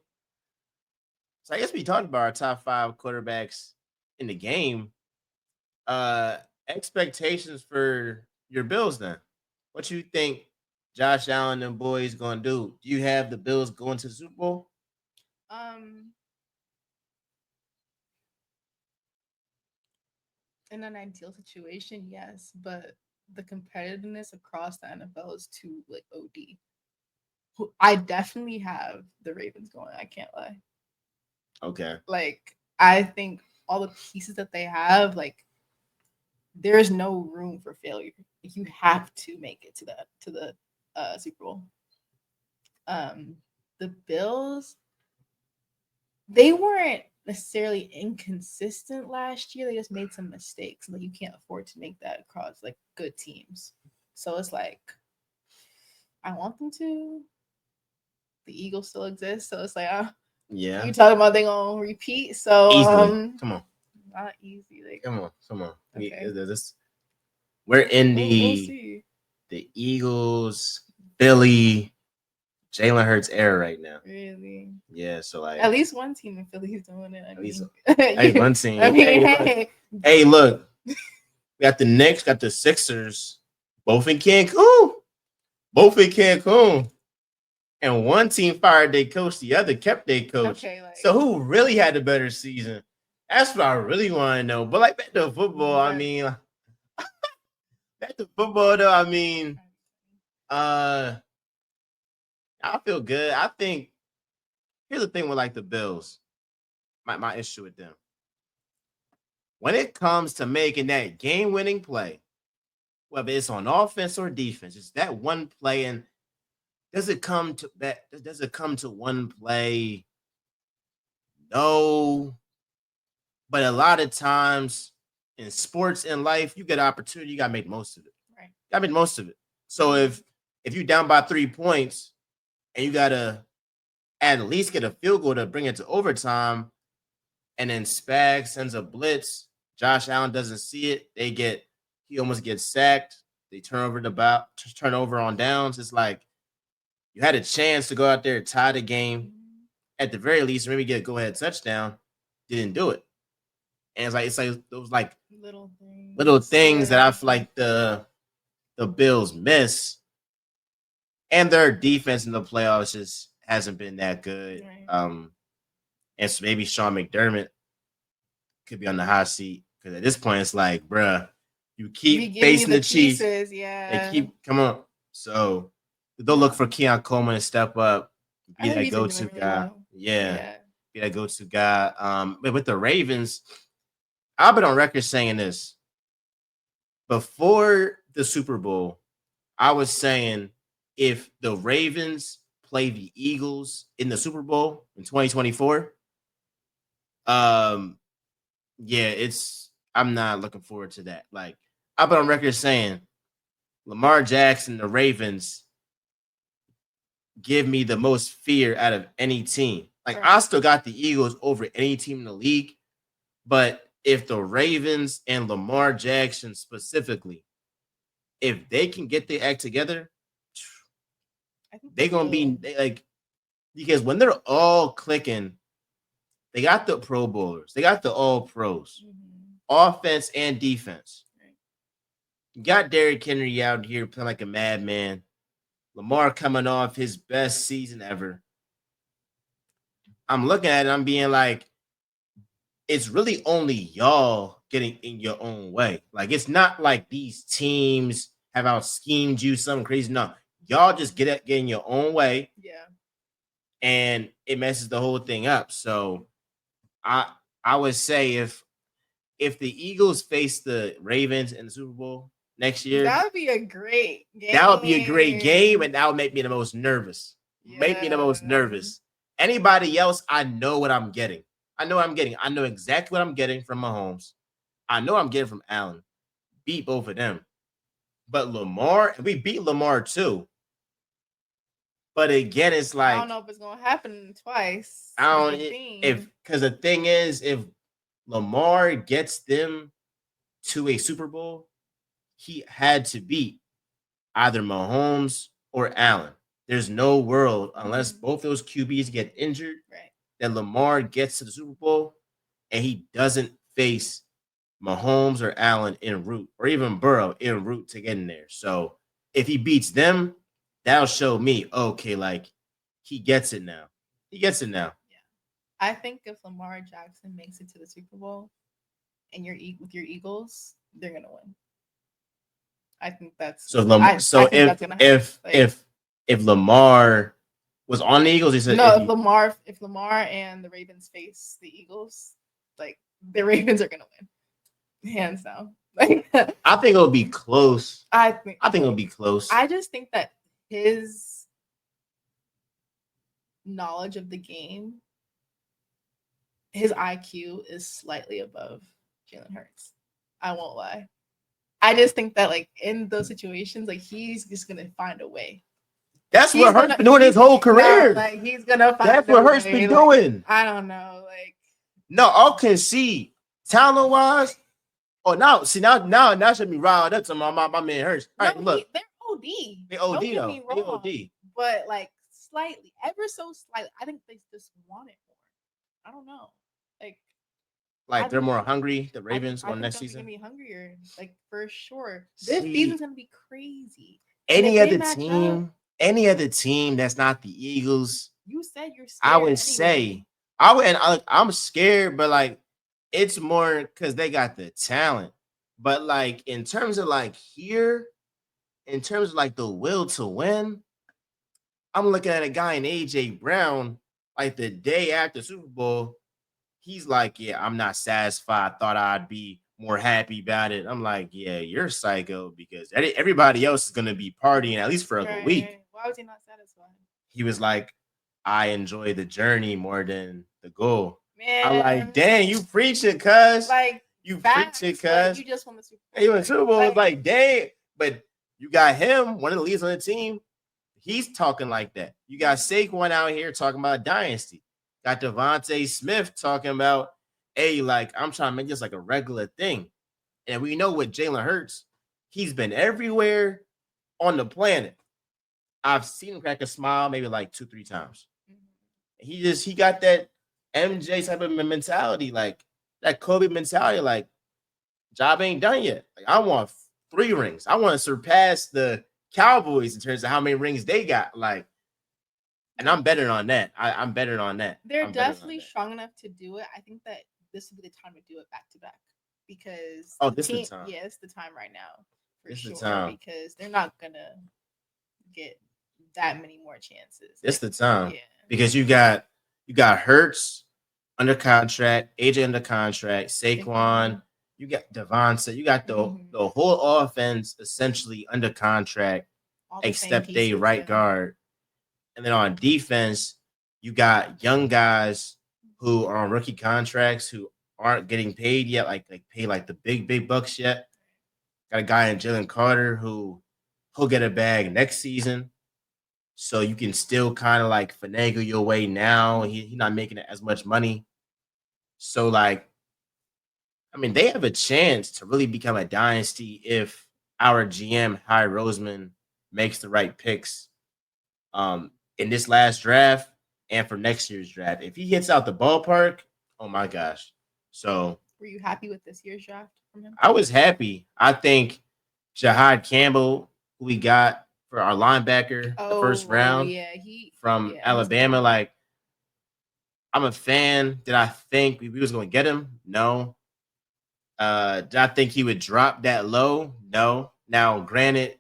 So I guess we talked about our top 5 quarterbacks in the game. Expectations for your Bills then. What you think Josh Allen and boys gonna do? Do you have the Bills going to the Super Bowl? In an ideal situation, yes, but the competitiveness across the NFL is too like OD. I definitely have the Ravens going. I can't lie. Okay. Like I think all the pieces that they have, like there's no room for failure. You have to make it to the Super Bowl. The Bills, they weren't necessarily inconsistent last year. They just made some mistakes. Like you can't afford to make that across like good teams. So it's like I want them to. The Eagles still exist, so it's like yeah. You talking about they gonna repeat? So easily. Come on. Not easy. Like come on. Okay. We're in we'll see. The Eagles, Philly, Jalen Hurts era right now. Really? Yeah. So like at least one team in Philly is doing it. Hey, one team. I mean, hey, look. We got the Knicks, got the Sixers, both in Cancun. And one team fired their coach, the other kept their coach. Okay, so who really had the better season? That's what I really want to know. But like back to football, I mean, back to football though, I mean, I feel good. I think here's the thing with like the Bills. My issue with them. When it comes to making that game-winning play, whether it's on offense or defense, it's that one play. And does it come to one play? No. But a lot of times in sports and life, you get an opportunity, you gotta make most of it. Right. You gotta make most of it. So if you're down by 3 points and you gotta at least get a field goal to bring it to overtime, and then Spags sends a blitz, Josh Allen doesn't see it, he almost gets sacked, they turn over on downs. It's like you had a chance to go out there and tie the game at the very least, maybe get a go-ahead touchdown, didn't do it. And it's like those like little things that I feel like the Bills miss, and their defense in the playoffs just hasn't been that good. Right. And so maybe Sean McDermott could be on the hot seat because at this point it's like, bruh, you keep facing the Chiefs. Yeah, they come on. So they'll look for Keon Coleman to step up, be that go-to guy. Well. Yeah, be that go-to guy. But with the Ravens, I've been on record saying this. Before the Super Bowl, I was saying if the Ravens play the Eagles in the Super Bowl in 2024, yeah, I'm not looking forward to that. Like, I've been on record saying Lamar Jackson, the Ravens, give me the most fear out of any team. Like, Right. I still got the Eagles over any team in the league, but if the Ravens and Lamar Jackson specifically, if they can get their act together, I think they're gonna be will. like, because when they're all clicking, they got the Pro Bowlers, they got the All Pros, offense and defense. Right. You got Derrick Henry out here playing like a madman. Lamar coming off his best season ever. I'm looking at it, I'm being like, it's really only y'all getting in your own way. Like, it's not like these teams have out schemed you something crazy. No, y'all just get in your own way. Yeah. And it messes the whole thing up. So I would say if the Eagles face the Ravens in the Super Bowl next year, that would be a great game. That would be a great game, and that would make me the most nervous. Yeah. Make me the most nervous. Anybody else, I know what I'm getting. I know what I'm getting. I know exactly what I'm getting from Mahomes. I know what I'm getting from Allen. Beat both of them. But Lamar, we beat Lamar too. But again, it's like, I don't know if it's gonna happen twice. I don't because the thing is, if Lamar gets them to a Super Bowl, he had to beat either Mahomes or Allen. There's no world, unless both those QBs get injured, right, that Lamar gets to the Super Bowl and he doesn't face Mahomes or Allen en route, or even Burrow en route to get in there. So if he beats them, that'll show me, okay, like, he gets it now. He gets it now. Yeah. I think if Lamar Jackson makes it to the Super Bowl and you're with your Eagles, they're gonna win. I think that's so. If Lamar was on the Eagles, he said no. If Lamar and the Ravens face the Eagles, like, the Ravens are gonna win, hands down. Like, I think it'll be close. I think it'll be close. I just think that his knowledge of the game, his IQ is slightly above Jalen Hurts. I won't lie. I just think that, like, in those situations, like, he's just gonna find a way. That's what Hurts been doing his whole career. Like, he's gonna find. That's what Hurts been doing. I don't know. Like, no, I'll concede. Talent wise, now should be riled up to my man Hurts. All right, look, they're OD. They OD though. They OD. But, like, slightly, ever so slightly, I think they just want it more. I don't know. Like they're more hungry. The Ravens on next season. They're gonna be hungrier, like, for sure. This season's gonna be crazy. Any other team that's not the Eagles. You said you're scared. I would say I'm scared, but, like, it's more because they got the talent. But, like, in terms of, like, in terms of, like, the will to win, I'm looking at a guy in AJ Brown, like, the day after Super Bowl. He's like, yeah, I'm not satisfied. Thought I'd be more happy about it. I'm like, yeah, you're psycho, because everybody else is going to be partying at least for a week. Why was he not satisfied? He was like, I enjoy the journey more than the goal. Man, I'm like, dang, you preaching, cuz. Like, you preaching, cuz. You just won the Super Bowl. He won the Super Bowl. Like, dang. But you got him, one of the leads on the team. He's talking like that. You got Saquon out here talking about dynasty. Got Devontae Smith talking about, hey, like, I'm trying to make this like a regular thing. And we know with Jalen Hurts, he's been everywhere on the planet. I've seen him crack a smile maybe like 2-3 times. He got that MJ type of mentality, like that Kobe mentality, like, job ain't done yet. Like, I want 3 rings. I want to surpass the Cowboys in terms of how many rings they got. Like, and I'm betting on that. I'm betting on that. They're definitely strong enough to do it. I think that this would be the time to do it back to back, because this is the time. Yeah, it's the time right now for sure. The time. Because they're not gonna get that many more chances. It's the time. Yeah. Because you got Hurts under contract, AJ under contract, Saquon, you got Devontae, you got the whole offense essentially under contract, except they right guard. And then on defense, you got young guys who are on rookie contracts who aren't getting paid yet, like pay like the big bucks yet. Got a guy in Jalen Carter who he'll get a bag next season. So you can still kind of like finagle your way now. He's not making as much money. So like, I mean, they have a chance to really become a dynasty if our GM Hy Roseman makes the right picks in this last draft and for next year's draft. If he hits out the ballpark, oh my gosh. So Were you happy with this year's draft from him? I was happy. I think Jahad Campbell, who we got for our linebacker the first round from Alabama, like I'm a fan. Did I think we was going to get him? No. Did I think he would drop that low? No. Now, granted,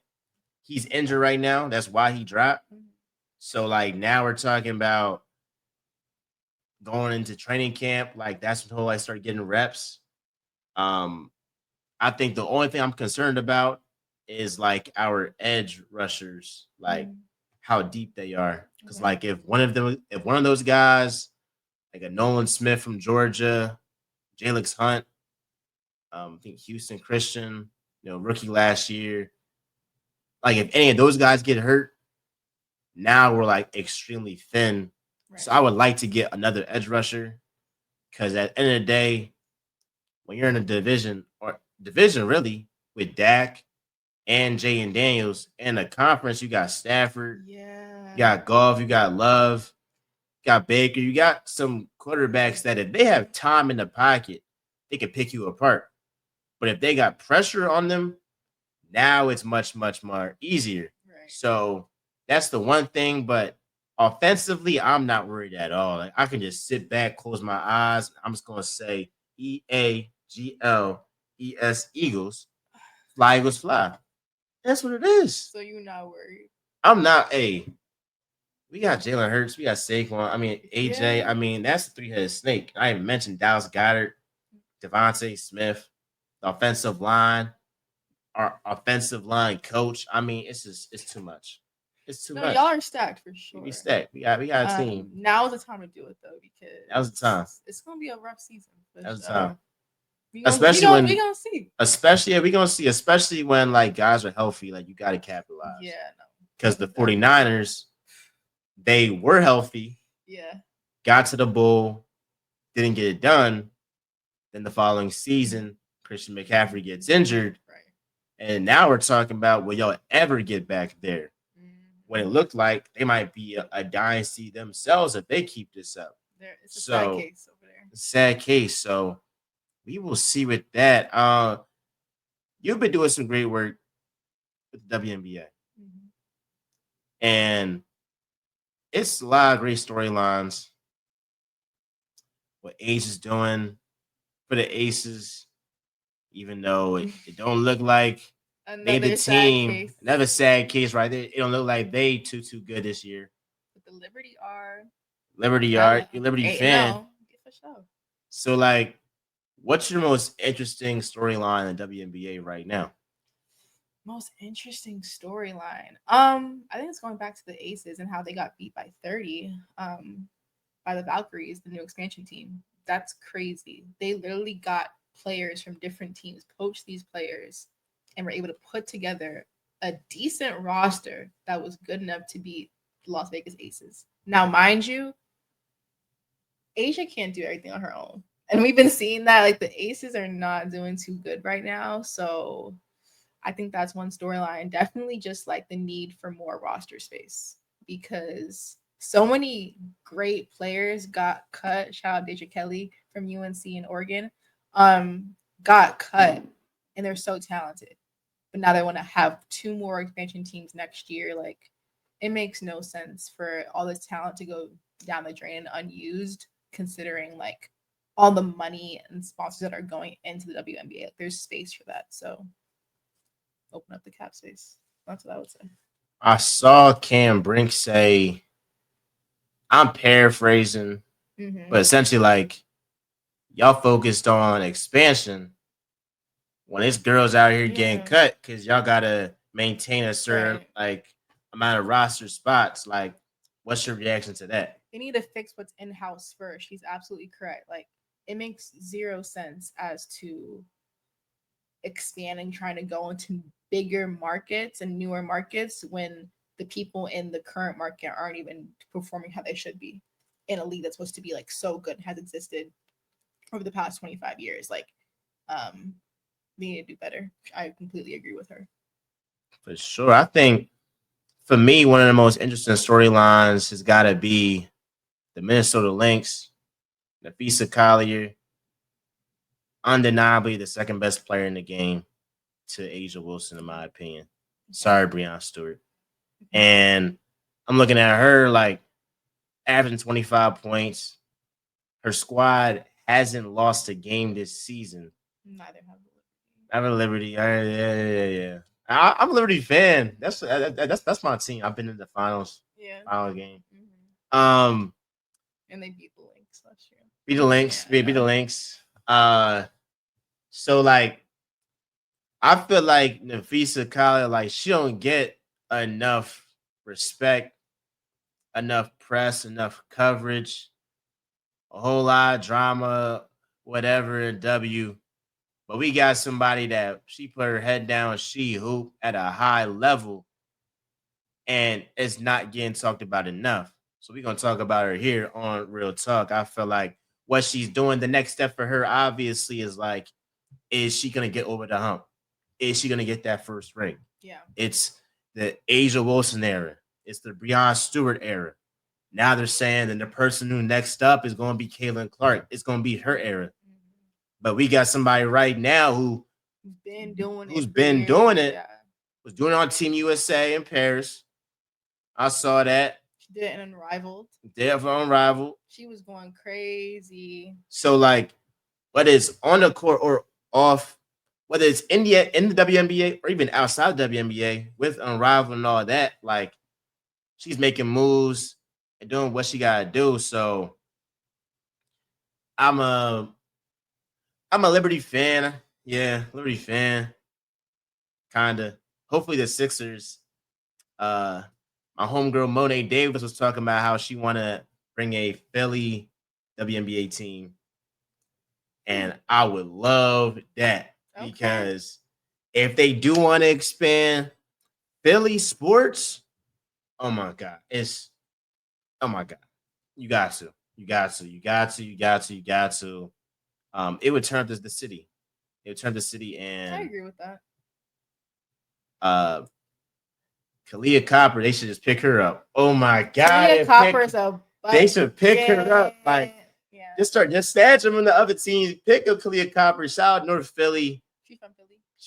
he's injured right now. That's why he dropped. So, like, now we're talking about going into training camp. Like, that's until I start getting reps. I think the only thing I'm concerned about is like our edge rushers, like how deep they are. Because like if one of those guys, like a Nolan Smith from Georgia, Jalix Hunt, I think Houston Christian, rookie last year. Like if any of those guys get hurt, now we're like extremely thin. Right. So I would like to get another edge rusher because at the end of the day, when you're in a division really with Dak and Jay and Daniels in the conference, you got Stafford, you got Goff, you got Love, you got Baker, you got some quarterbacks that if they have time in the pocket, they can pick you apart. But if they got pressure on them, now it's much, much more easier. Right. So that's the one thing. But offensively, I'm not worried at all. Like I can just sit back, close my eyes. I'm just gonna say EAGLES Eagles, fly Eagles fly. That's what it is. So you're not worried? I'm not. We got Jalen Hurts. We got Saquon. I mean, AJ. Yeah. I mean, that's the three-headed snake. I even mentioned Dallas Goedert, Devontae Smith, the offensive line, our offensive line coach. I mean, it's too much. It's too much. Y'all are stacked for sure. We stacked. We got a team. Now is the time to do it though, because that was the time. It's gonna be a rough season. That was the time. We gonna see. We're gonna see. Especially when like guys are healthy, like you got to capitalize. Yeah, no. Because the 49ers, they were healthy. Yeah. Got to the bowl, didn't get it done. Then the following season, Christian McCaffrey gets injured. Right. And now we're talking about will y'all ever get back there? When it looked like they might be a dynasty themselves if they keep this up. It's a sad case over there. Sad case. So we will see with that. You've been doing some great work with the WNBA. Mm-hmm. And it's a lot of great storylines. What Ace is doing for the Aces, even though it don't look like they the team. Another sad case right there. It don't look like they too good this year. But the Liberty are. You're Liberty fan. For sure. So, like, what's your most interesting storyline in WNBA right now? Most interesting storyline. I think it's going back to the Aces and how they got beat by 30 by the Valkyries, the new expansion team. That's crazy. They literally got players from different teams, poached these players, and were able to put together a decent roster that was good enough to beat the Las Vegas Aces. Now, mind you, Asia can't do everything on her own. And we've been seeing that. Like, the Aces are not doing too good right now. So I think that's one storyline. Definitely just like the need for more roster space because so many great players got cut. Shout out Deja Kelly from UNC in Oregon. Got cut and they're so talented. But now they want to have 2 more expansion teams next year. Like, it makes no sense for all this talent to go down the drain unused, considering like all the money and sponsors that are going into the WNBA. Like, there's space for that. So open up the cap space. That's what I would say. I saw Cam Brink say, I'm paraphrasing, but essentially like y'all focused on expansion when it's girls out here getting cut because y'all gotta maintain a certain like amount of roster spots. Like, what's your reaction to that? They need to fix what's in house first. She's absolutely correct. Like, it makes zero sense as to expanding, trying to go into bigger markets and newer markets when the people in the current market aren't even performing how they should be in a league that's supposed to be like so good and has existed over the past 25 years. Like, we need to do better. I completely agree with her. For sure. I think for me, one of the most interesting storylines has got to be the Minnesota Lynx, Nafisa Collier, undeniably the second best player in the game to Asia Wilson, in my opinion. Sorry, Breonna Stewart. And I'm looking at her like averaging 25 points. Her squad hasn't lost a game this season. Neither have I'm a Liberty. Yeah. I'm a Liberty fan. That's my team. I've been in the finals. Yeah. Final game. Mm-hmm. And they beat the Lynx last year. Beat the Lynx. Yeah, beat the Lynx. So like, I feel like Nafisa Collier, like she don't get enough respect, enough press, enough coverage, a whole lot of drama, whatever in W. But we got somebody that she put her head down, she hoop at a high level, and it's not getting talked about enough. So we're gonna talk about her here on Real Talk. I feel like what she's doing, the next step for her, obviously, is like, is she gonna get over the hump? Is she gonna get that first ring? Yeah. It's the Asia Wilson era. It's the Breonna Stewart era. Now they're saying that the person who next up is going to be Caitlin Clark. It's going to be her era. Mm-hmm. But we got somebody right now who's been doing it. Yeah. Was doing it on Team USA in Paris. I saw that. She did it in Unrivaled. She was going crazy. So like, whether it's on the court or off, whether it's in the WNBA or even outside the WNBA with Unrivaled and all that, like she's making moves and doing what she gotta do. So I'm a Liberty fan. Yeah, Liberty fan. Kinda. Hopefully the Sixers. My homegirl Monet Davis was talking about how she wanna bring a Philly WNBA team. And I would love that. Okay. Because if they do want to expand Philly sports, oh my God. You got to. It would turn up the city. It would turn the city, and I agree with that. Kalia Copper, they should just pick her up. Oh my God. Kalia Copper's they should pick her up. Like, just snatch them in the other teams. Pick up Kalia Copper. Shout out North Philly. She's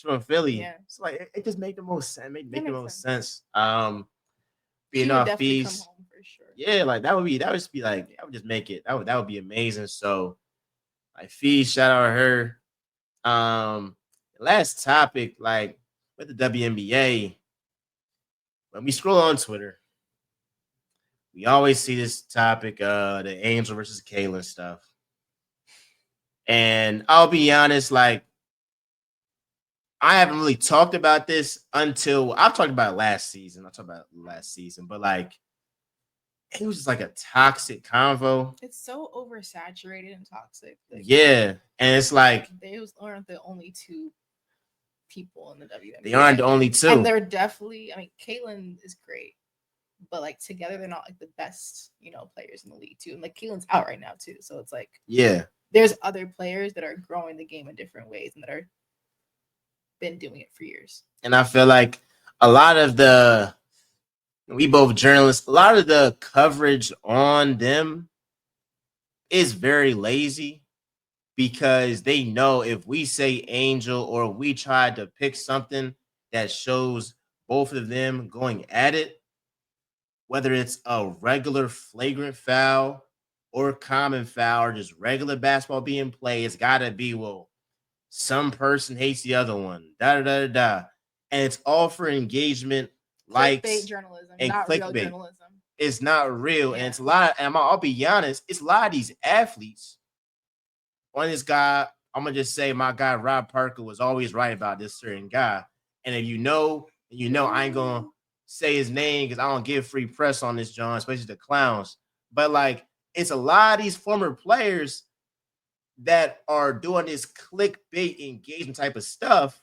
from Philly. Yeah. It's like it just made the most sense. Make the most sense. Being off fees. Come home for sure. Yeah, like that would just make it. That would be amazing. So like fees, shout out her. Last topic, like with the WNBA. When we scroll on Twitter, we always see this topic, the Angel versus Kaylin stuff. And I'll be honest, like, I haven't really talked about this until I've talked about it last season. But like, it was just like a toxic convo. It's so oversaturated and toxic. Like, yeah. And it's like, they aren't the only two people in the WNBA. They aren't the only two. And they're definitely, I mean, Caitlin is great, but like together, they're not like the best, players in the league too. And like Caitlin's out right now too. So it's like, yeah, there's other players that are growing the game in different ways and that are been doing it for years. And I feel like a lot of we both journalists, a lot of the coverage on them is very lazy because they know if we say Angel or we try to pick something that shows both of them going at it, whether it's a regular flagrant foul or common foul or just regular basketball being played, it's got to be, well, some person hates the other one, and it's all for engagement, likes, clickbait journalism, and not clickbait. Real journalism. It's not real, and it's a lot. And I'll be honest, it's a lot of these athletes. On this guy, I'm gonna just say my guy Rob Parker was always right about this certain guy, and if you know, I ain't gonna say his name because I don't give free press on this, John, especially the clowns. But like, it's a lot of these former players that are doing this clickbait engagement type of stuff.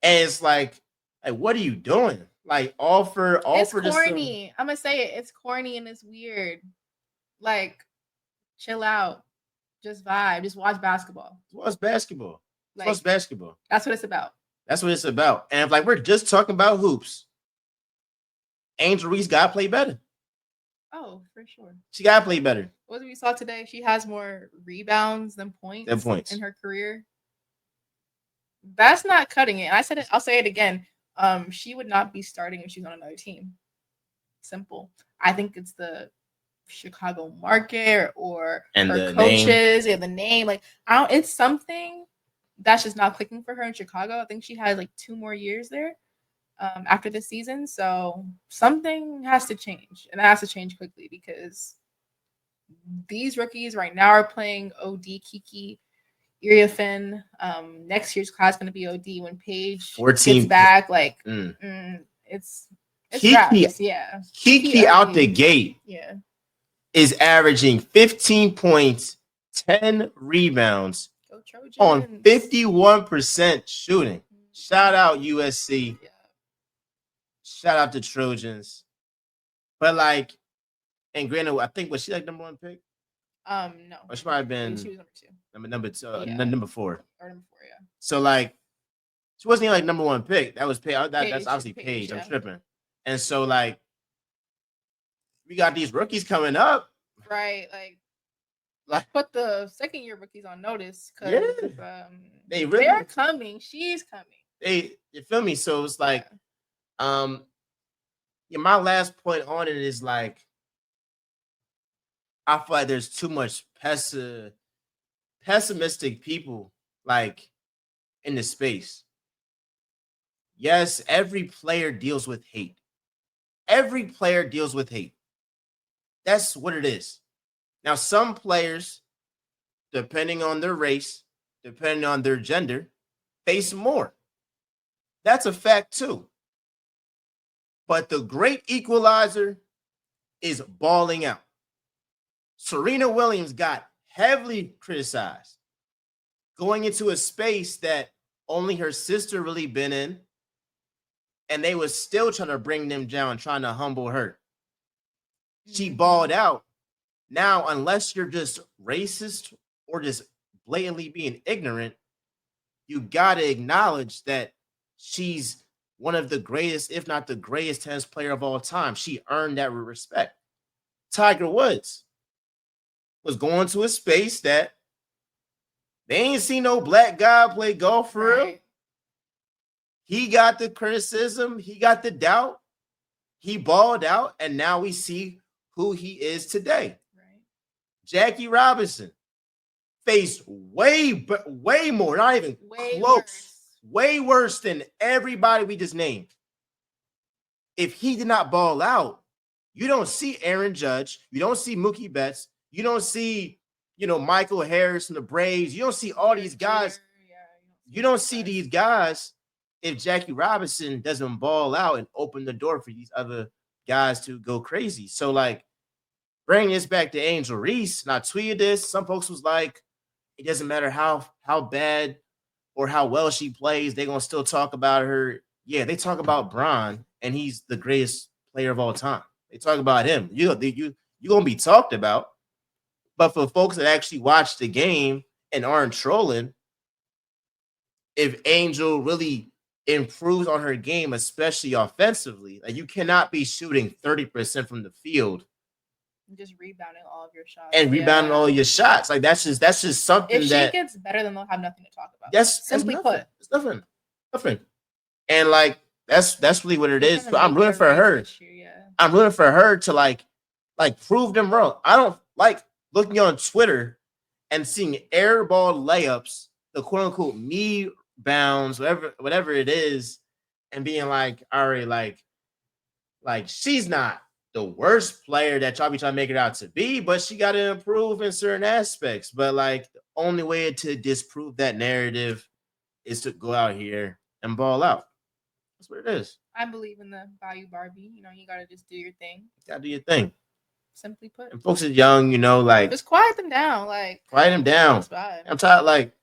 And it's like what are you doing? Like offer It's just some, corny. I'm gonna say it. It's corny and it's weird. Like, chill out. Just vibe. Just watch basketball. what's basketball? Like, What's basketball? that's what it's about. That's what it's about. And if, like, we're just talking about hoops, Angel Reese gotta play better. Oh, for sure. She gotta play better. What we saw today, she has more rebounds than points in her career. That's not cutting it. And I said it, I'll say it again. She would not be starting if she's on another team. Simple. I think it's the Chicago market or and her coaches and the name. Like, it's something that's just not clicking for her in Chicago. I think she has like 2 more years there after this season. So something has to change, and it has to change quickly because these rookies right now are playing OD. Kiki, Iriafin. Next year's class going to be OD when Paige 14 gets back. Like, it's Kiki, yeah. Kiki out the gate, yeah, is averaging 15 points, 10 rebounds on 51% shooting. Shout out USC. Yeah. Shout out the Trojans. But like, and granted, I think was she like number 1 pick? No. Or she might have been she was number 2. Number 2, yeah. number 4. Or number 4, yeah. So like, she wasn't even like number 1 pick. That was Paige. That's obviously Paige. Yeah. I'm tripping. And so like, we got these rookies coming up. Right, like put the second year rookies on notice because they're coming. She's coming. You feel me? So it's like, my last point on it is like, I feel like there's too much pessimistic people like in the space. Yes, every player deals with hate. Every player deals with hate. That's what it is. Now, some players, depending on their race, depending on their gender, face more. That's a fact too. But the great equalizer is balling out. Serena Williams got heavily criticized, going into a space that only her sister really been in, and they was still trying to bring them down, trying to humble her. She balled out. Now, unless you're just racist or just blatantly being ignorant, you got to acknowledge that she's one of the greatest, if not the greatest tennis player of all time. She earned that respect. Tiger Woods was going to a space that they ain't seen no black guy play golf for real. He got the criticism. He got the doubt. He balled out, and now we see who he is today. Right. Jackie Robinson faced way more, not even close, way worse than everybody we just named. If he did not ball out, you don't see Aaron Judge, you don't see Mookie Betts, you don't see, Michael Harris and the Braves, you don't see all these guys. You don't see these guys if Jackie Robinson doesn't ball out and open the door for these other guys to go crazy. So, like, bring this back to Angel Reese, and I tweeted this. Some folks was like, it doesn't matter how bad or how well she plays, they're going to still talk about her. Yeah, they talk about Bron, and he's the greatest player of all time. They talk about him. You're going to be talked about. But for folks that actually watch the game and aren't trolling, if Angel really improves on her game, especially offensively, like, you cannot be shooting 30% from the field just rebounding all of your shots and rebounding all your shots. Like, that's just something. If she gets better, then they'll have nothing to talk about. That's simply put. It's nothing. And like, that's really what it is. But I'm rooting for her. I'm rooting for her to like prove them wrong. I don't like looking on Twitter and seeing airball layups, the quote unquote me bounds, whatever it is, and being like, all right, like she's not the worst player that y'all be trying to make it out to be, but she got to improve in certain aspects. But like, the only way to disprove that narrative is to go out here and ball out. That's what it is. I believe in the value Barbie. You got to just do your thing. Got to do your thing. Simply put. And folks are young, you know, like Just quiet them down. Like quiet them down. it's bad. I'm tired. Like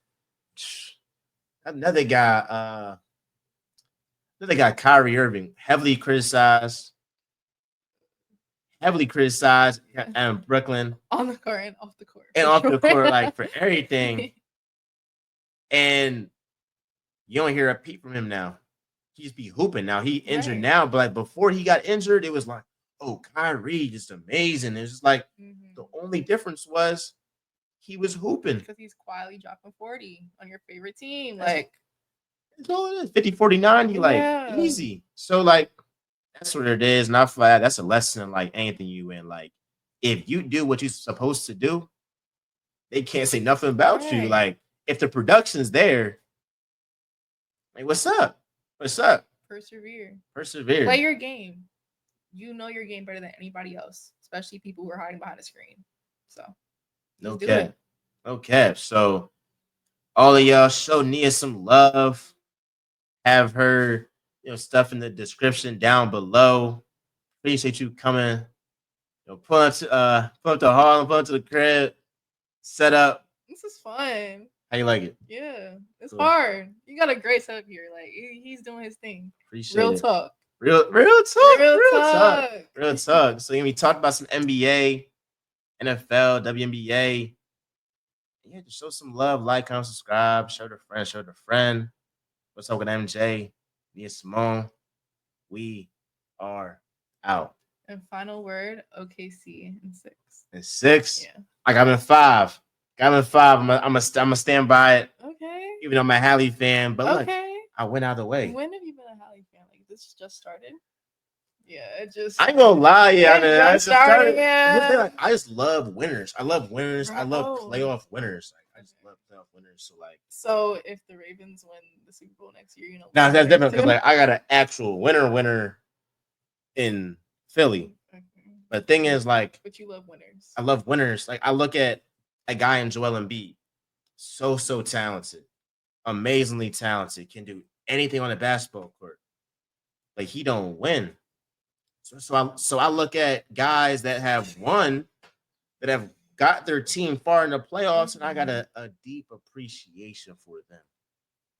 another guy, Kyrie Irving, heavily criticized, and Brooklyn On the court and off the court. and for off the sure. court, like for everything. And you don't hear a peep from him now. He just be hooping now. He injured Right. now, but like before he got injured, it was like, oh, Kyrie, just amazing. It's just like the only difference was he was hooping. Because he's quietly dropping 40 on your favorite team. That's Like all it is. 50, 49, you like easy. So like that's what it is. And I feel like that's a lesson in like anything you in. Like if you do what you're supposed to do, they can't say nothing about you. Right. Like if the production's there, like what's up? What's up? persevere. Persevere. Play your game. You know your game better than anybody else, especially people who are hiding behind a screen. So No do cap. it. No cap. So all of y'all show Nia some love. Have her, stuff in the description down below. Appreciate you coming. Pull up to Harlem, pull up to the crib, set up. This is fun. How you like it? Yeah, it's Cool. hard. You got a great setup here. Like he's doing his thing. Appreciate Real it. talk. Real talk. Real talk. So we talked about some NBA, NFL, WNBA. Yeah, just show some love, like, comment, subscribe, show the friend. What's up with MJ? Me and Simone. We are out. And final word, OKC in 6. In 6? Yeah. I got him in 5. I'm gonna stand by it. Okay. Even though I'm a Hallie fan, but look, Okay. I went out of the way. When have you been a Hallie fan? Like this just started? Yeah, it just. I ain't gonna lie, yeah. It just started, yeah. I just love winners. I love winners. I love Bro. playoff winners. Like, I just love playoff winners. So like, So if the Ravens win the Super Bowl next year, now that's different because like I got an actual winner in Philly. Okay. But the thing is, like, but you love winners. I love winners. Like I look at a guy in Joel Embiid, so talented, amazingly talented, can do anything on the basketball court. Like he don't win. So I look at guys that have won, that have got their team far in the playoffs, and I got a deep appreciation for them.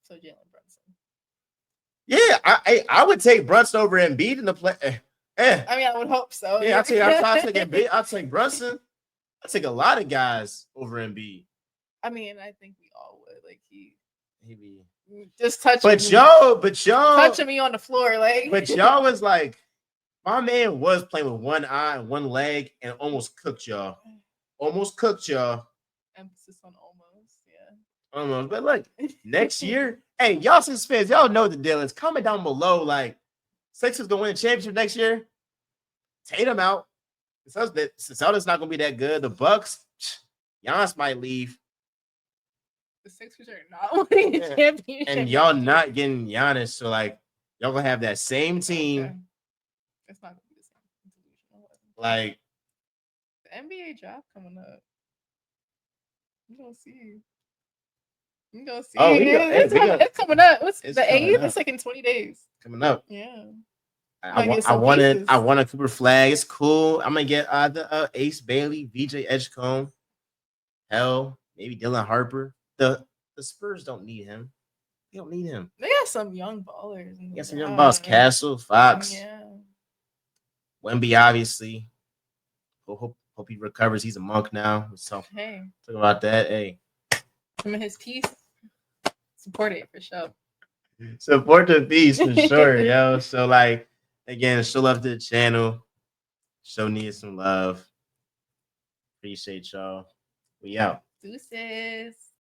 So Jalen Brunson. Yeah, I would take Brunson over Embiid in the play. I mean, I would hope so. Yeah, I'll take Embiid. I'll take Brunson. I'll take a lot of guys over Embiid. I mean, I think we all would. Like he be just touching. But y'all touching me on the floor, like. But y'all was like, my man was playing with one eye and one leg and almost cooked y'all. Emphasis on almost, yeah. Almost. But look, next year, hey, y'all since fans, y'all know the deal is. Comment down below, like, Sixers gonna win a championship next year. Tatum out. Celtics not gonna be that good. The Bucks, Giannis might leave. The Sixers are not winning a championship. And y'all not getting Giannis, so like y'all gonna have that same team. Okay. It's not gonna be the same. Like the NBA draft coming up. You gonna see. Oh, it's coming up. What's the 8th? It's like in 20 days. Coming up. Yeah. I want a Cooper Flag. It's cool. I'm gonna get the Ace Bailey, VJ Edgecombe. Hell, maybe Dylan Harper. The Spurs don't need him. They don't need him. They got some young ballers. Got some young balls. Castle, Fox. Yeah. Wemby, obviously. Hope he recovers. He's a Monk now. So talk about that. Hey. Him and his piece. Support it for sure. Support the piece for sure, yo. So like again, show love to the channel. Show Nia some love. Appreciate y'all. We out. Deuces.